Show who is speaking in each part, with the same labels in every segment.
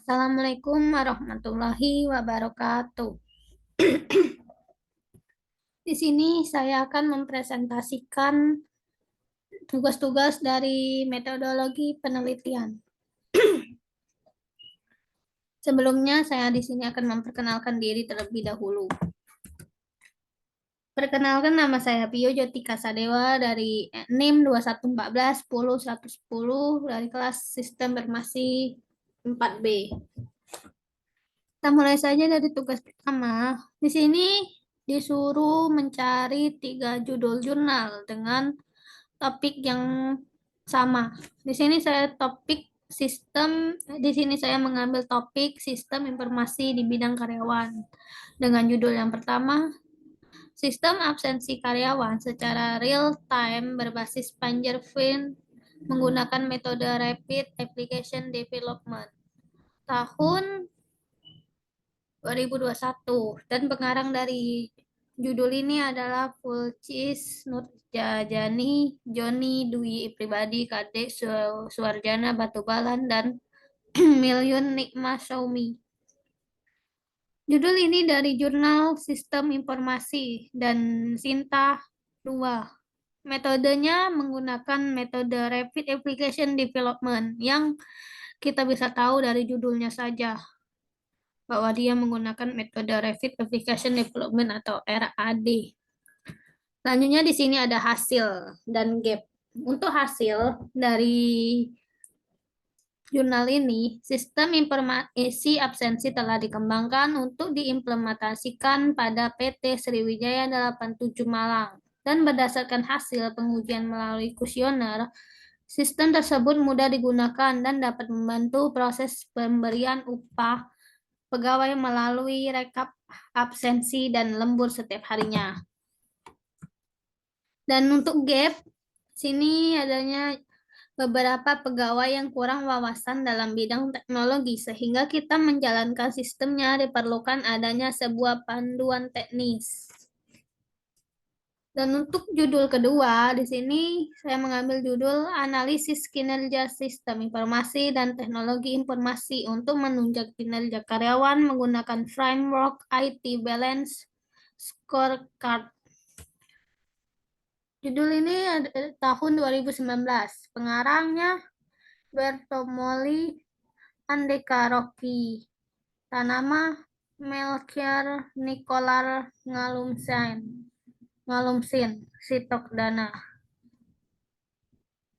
Speaker 1: Assalamualaikum warahmatullahi wabarakatuh. Di sini saya akan mempresentasikan tugas-tugas dari metodologi penelitian. Sebelumnya, saya di sini akan memperkenalkan diri terlebih dahulu. Perkenalkan, nama saya Pio Jotika Sadewa dari NIM 2114 10110 dari kelas Sistem Bermasi 4B. Kita mulai saja dari tugas pertama. Di sini disuruh mencari 3 judul jurnal dengan topik yang sama. Di sini saya mengambil topik sistem informasi di bidang karyawan. Dengan judul yang pertama, sistem absensi karyawan secara real time berbasis Panjurfin menggunakan metode Rapid Application Development. Tahun 2021 dan pengarang dari judul ini adalah Fulcis Nurjajani, Joni Dwi Pribadi, Kadek Suarjana Batubalan, dan Milyun Nikma Saumi. Judul ini dari jurnal Sistem Informasi dan Sinta 2. Metodenya menggunakan metode Rapid Application Development yang kita bisa tahu dari judulnya saja, bahwa dia menggunakan metode Rapid Application Development atau RAD. Selanjutnya di sini ada hasil dan gap. Untuk hasil dari jurnal ini, sistem informasi absensi telah dikembangkan untuk diimplementasikan pada PT Sriwijaya 87 Malang. Dan berdasarkan hasil pengujian melalui kuesioner, sistem tersebut mudah digunakan dan dapat membantu proses pemberian upah pegawai melalui rekap absensi dan lembur setiap harinya. Dan untuk gap, sini adanya beberapa pegawai yang kurang wawasan dalam bidang teknologi sehingga kita menjalankan sistemnya diperlukan adanya sebuah panduan teknis. Dan untuk judul kedua, di sini saya mengambil judul Analisis Kinerja Sistem Informasi dan Teknologi Informasi untuk menunjang kinerja karyawan menggunakan framework IT Balance Scorecard. Judul ini tahun 2019. Pengarangnya Bertomoli Andeka Rocky. Tanama Melchior Nicolar Ngalumsin Sitok Dana.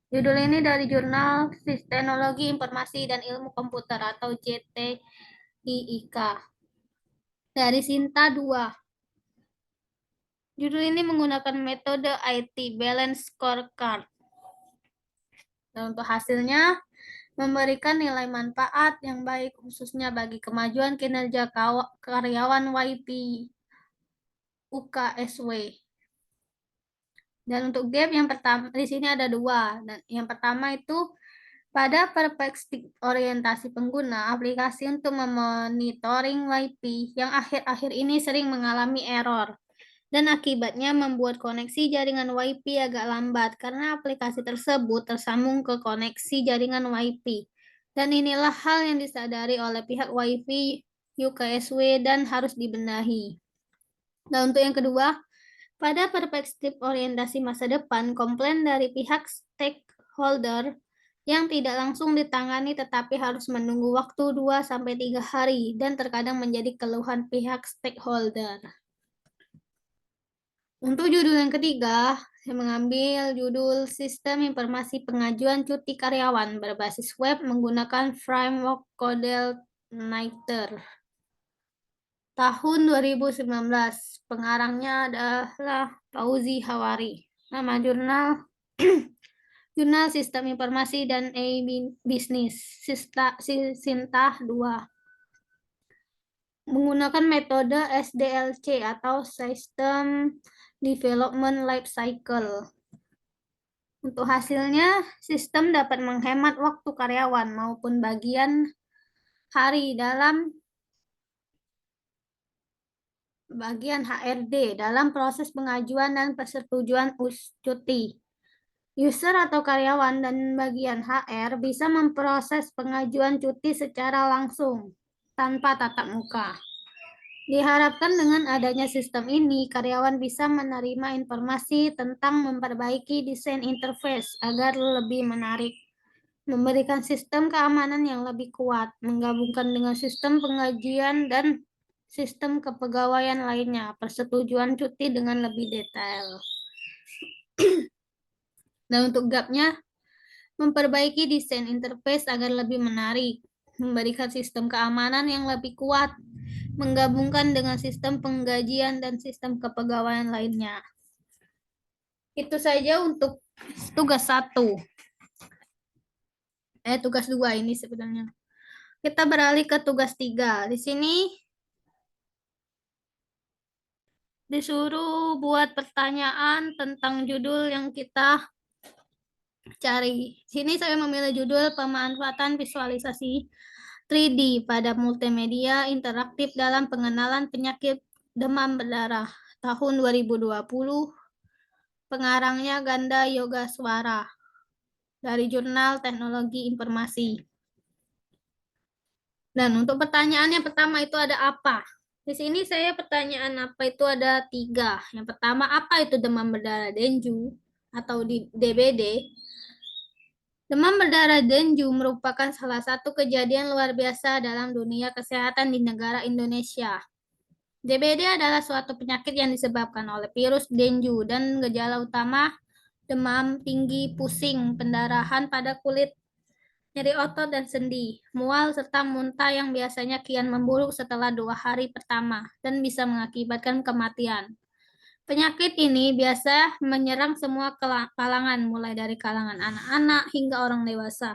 Speaker 1: Judul ini dari jurnal Teknologi Informasi dan Ilmu Komputer atau JTIIK. Dari Sinta 2. Judul ini menggunakan metode IT Balance Scorecard. Dan untuk hasilnya, memberikan nilai manfaat yang baik khususnya bagi kemajuan kinerja karyawan YP UKSW. Dan untuk gap yang pertama, di sini ada 2. Dan yang pertama itu pada perspektif orientasi pengguna, aplikasi untuk memonitoring YP yang akhir-akhir ini sering mengalami error. Dan akibatnya membuat koneksi jaringan WiFi agak lambat karena aplikasi tersebut tersambung ke koneksi jaringan WiFi. Dan inilah hal yang disadari oleh pihak WiFi UKSW dan harus dibenahi. Dan untuk yang kedua, pada perspektif orientasi masa depan, komplain dari pihak stakeholder yang tidak langsung ditangani tetapi harus menunggu waktu 2-3 hari dan terkadang menjadi keluhan pihak stakeholder. Untuk judul yang ketiga, saya mengambil judul Sistem Informasi Pengajuan Cuti Karyawan berbasis web menggunakan framework CodeIgniter. Tahun 2019, pengarangnya adalah Fauzi Hawari. Nama jurnal Jurnal Sistem Informasi dan E-Business, Sintah 2. Menggunakan metode SDLC atau System Development Life Cycle. Untuk hasilnya, sistem dapat menghemat waktu karyawan maupun bagian hari dalam bagian HRD dalam proses pengajuan dan persetujuan cuti. User atau karyawan dan bagian HR bisa memproses pengajuan cuti secara langsung tanpa tatap muka. Diharapkan dengan adanya sistem ini, karyawan bisa menerima informasi tentang memperbaiki desain interface agar lebih menarik, memberikan sistem keamanan yang lebih kuat, menggabungkan dengan sistem pengajian dan sistem kepegawaian lainnya, persetujuan cuti dengan lebih detail. Dan untuk gapnya, memperbaiki desain interface agar lebih menarik, memberikan sistem keamanan yang lebih kuat, menggabungkan dengan sistem penggajian dan sistem kepegawaian lainnya. Itu saja untuk tugas 1. Tugas 2 ini sebenarnya. Kita beralih ke tugas 3. Di sini disuruh buat pertanyaan tentang judul yang kita cari. Sini saya memilih judul pemanfaatan visualisasi 3D pada multimedia interaktif dalam pengenalan penyakit demam berdarah tahun 2020. Pengarangnya Ganda Yogaswara dari Jurnal Teknologi Informasi. Dan untuk pertanyaan yang pertama itu ada apa? Di sini saya pertanyaan apa itu ada 3. Yang pertama, apa itu demam berdarah dengue atau DBD? Demam berdarah dengue merupakan salah satu kejadian luar biasa dalam dunia kesehatan di negara Indonesia. DBD adalah suatu penyakit yang disebabkan oleh virus dengue dan gejala utama demam tinggi, pusing, pendarahan pada kulit, nyeri otot dan sendi, mual, serta muntah yang biasanya kian memburuk setelah 2 hari pertama dan bisa mengakibatkan kematian. Penyakit ini biasa menyerang semua kalangan, mulai dari kalangan anak-anak hingga orang dewasa.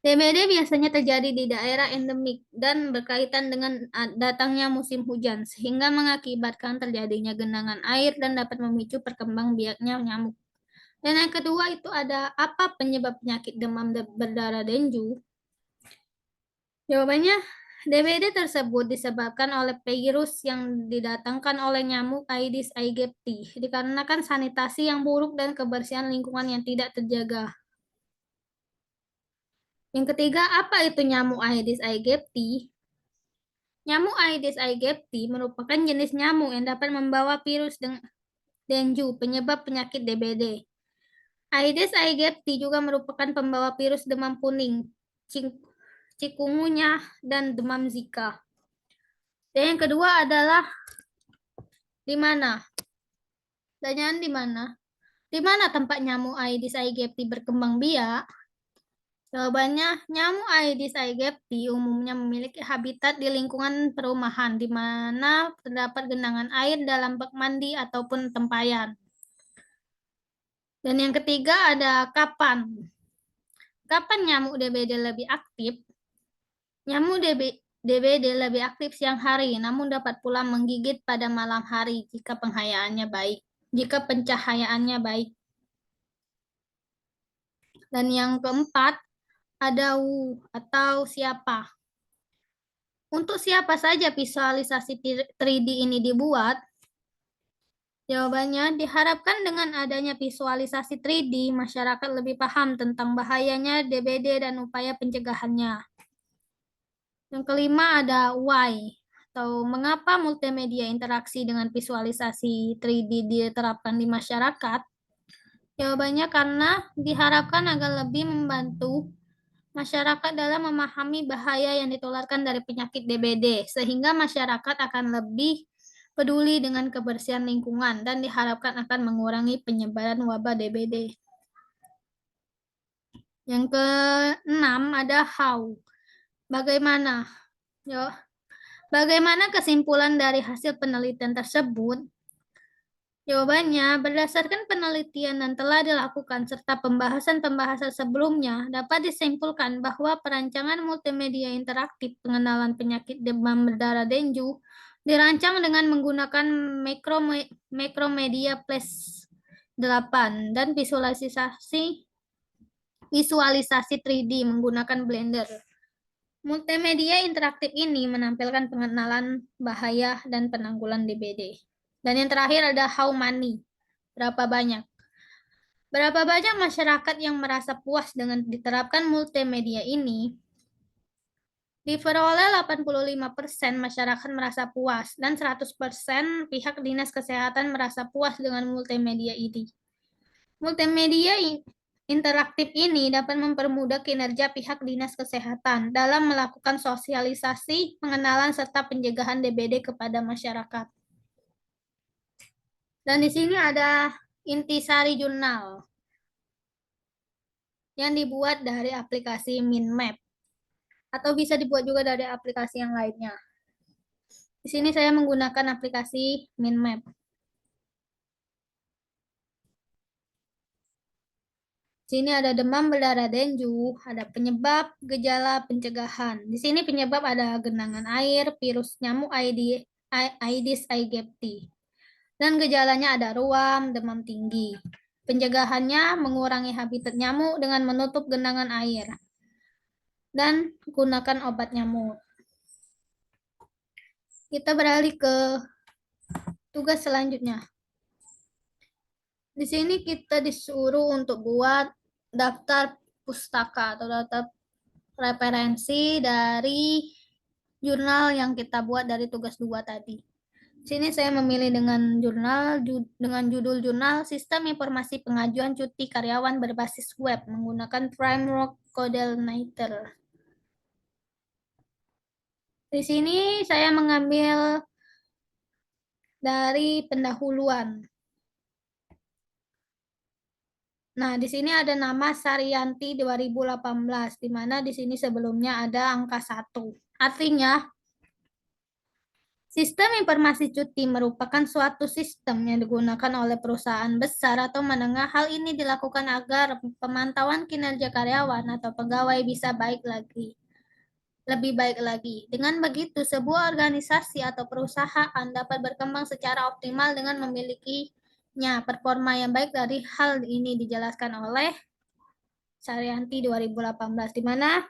Speaker 1: DBD biasanya terjadi di daerah endemik dan berkaitan dengan datangnya musim hujan, sehingga mengakibatkan terjadinya genangan air dan dapat memicu perkembangbiaknya nyamuk. Dan yang kedua itu ada apa penyebab penyakit demam berdarah dengue? Jawabannya, DBD tersebut disebabkan oleh virus yang didatangkan oleh nyamuk Aedes aegypti, dikarenakan sanitasi yang buruk dan kebersihan lingkungan yang tidak terjaga. Yang ketiga, apa itu nyamuk Aedes aegypti? Nyamuk Aedes aegypti merupakan jenis nyamuk yang dapat membawa virus dengue, penyebab penyakit DBD. Aedes aegypti juga merupakan pembawa virus demam kuning, cikungunya, dan demam Zika. Dan yang kedua adalah di mana? Pertanyaan di mana? Di mana tempat nyamuk Aedes aegypti berkembang biak? Jawabannya, nyamuk Aedes aegypti umumnya memiliki habitat di lingkungan perumahan, di mana terdapat genangan air dalam bak mandi ataupun tempayan. Dan yang ketiga ada kapan? Kapan nyamuk DBD lebih aktif? Nyamuk DBD lebih aktif siang hari, namun dapat pula menggigit pada malam hari jika pencahayaannya baik. Dan yang keempat, ada who atau siapa. Untuk siapa saja visualisasi 3D ini dibuat? Jawabannya, diharapkan dengan adanya visualisasi 3D, masyarakat lebih paham tentang bahayanya DBD dan upaya pencegahannya. Yang kelima ada why, atau mengapa multimedia interaksi dengan visualisasi 3D diterapkan di masyarakat. Jawabannya karena diharapkan agar lebih membantu masyarakat dalam memahami bahaya yang ditularkan dari penyakit DBD, sehingga masyarakat akan lebih peduli dengan kebersihan lingkungan dan diharapkan akan mengurangi penyebaran wabah DBD. Yang keenam ada how. Bagaimana? Bagaimana kesimpulan dari hasil penelitian tersebut? Jawabannya, berdasarkan penelitian yang telah dilakukan serta pembahasan-pembahasan sebelumnya, dapat disimpulkan bahwa perancangan multimedia interaktif pengenalan penyakit demam berdarah dengue dirancang dengan menggunakan Macromedia Plus 8 dan visualisasi 3D menggunakan Blender. Multimedia interaktif ini menampilkan pengenalan bahaya dan penanggulan DBD. Dan yang terakhir ada how many, berapa banyak. Berapa banyak masyarakat yang merasa puas dengan diterapkan multimedia ini? Diperoleh 85% masyarakat merasa puas dan 100% pihak Dinas Kesehatan merasa puas dengan multimedia ini. Multimedia interaktif ini dapat mempermudah kinerja pihak Dinas Kesehatan dalam melakukan sosialisasi, pengenalan, serta pencegahan DBD kepada masyarakat. Dan di sini ada intisari jurnal yang dibuat dari aplikasi Minmap atau bisa dibuat juga dari aplikasi yang lainnya. Di sini saya menggunakan aplikasi Minmap. Sini ada demam berdarah dengue, ada penyebab, gejala, pencegahan. Di sini penyebab ada genangan air, virus nyamuk Aedes aegypti. Dan gejalanya ada ruam, demam tinggi. Pencegahannya mengurangi habitat nyamuk dengan menutup genangan air dan gunakan obat nyamuk. Kita beralih ke tugas selanjutnya. Di sini kita disuruh untuk buat daftar pustaka atau daftar referensi dari jurnal yang kita buat dari tugas 2 tadi. Sini saya memilih dengan judul jurnal Sistem Informasi Pengajuan Cuti Karyawan Berbasis Web menggunakan framework CodeLnighter. Di sini saya mengambil dari pendahuluan. Nah, di sini ada nama Saryanti 2018, di mana di sini sebelumnya ada angka 1. Artinya, sistem informasi cuti merupakan suatu sistem yang digunakan oleh perusahaan besar atau menengah. Hal ini dilakukan agar pemantauan kinerja karyawan atau pegawai bisa lebih baik lagi. Dengan begitu, sebuah organisasi atau perusahaan dapat berkembang secara optimal dengan memilikinya performa yang baik. Dari hal ini dijelaskan oleh Saryanti 2018, di mana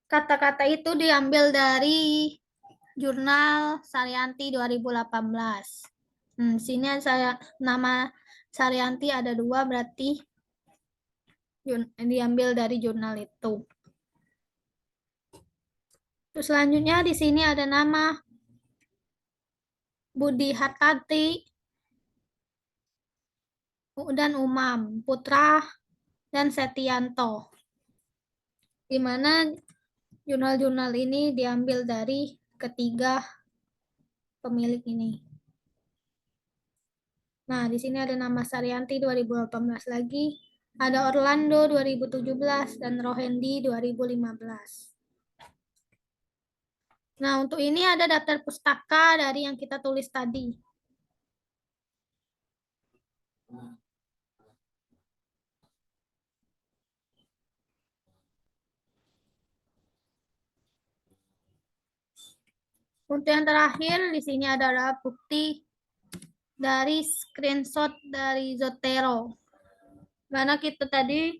Speaker 1: kata-kata itu diambil dari jurnal Saryanti 2018. Sini saya nama Saryanti ada 2, berarti diambil dari jurnal itu. Terus selanjutnya di sini ada nama Budi Hartanti dan Umam Putra dan Setianto, di mana jurnal-jurnal ini diambil dari ketiga pemilik ini. Nah, di sini ada nama Saryanti 2018 lagi, ada Orlando 2017 dan Rohendi 2015. Nah, untuk ini ada daftar pustaka dari yang kita tulis tadi. Untuk yang terakhir, di sini adalah bukti dari screenshot dari Zotero. Karena kita tadi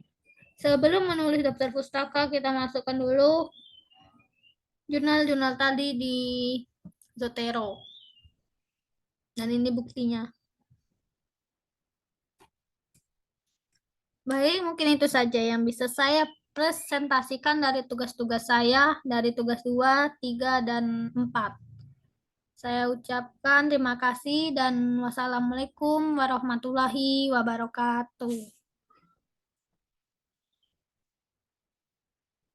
Speaker 1: sebelum menulis daftar pustaka, kita masukkan dulu jurnal-jurnal tadi di Zotero. Dan ini buktinya. Baik, mungkin itu saja yang bisa saya presentasikan dari tugas-tugas saya, dari tugas 2, 3, dan 4. Saya ucapkan terima kasih dan wassalamualaikum warahmatullahi wabarakatuh.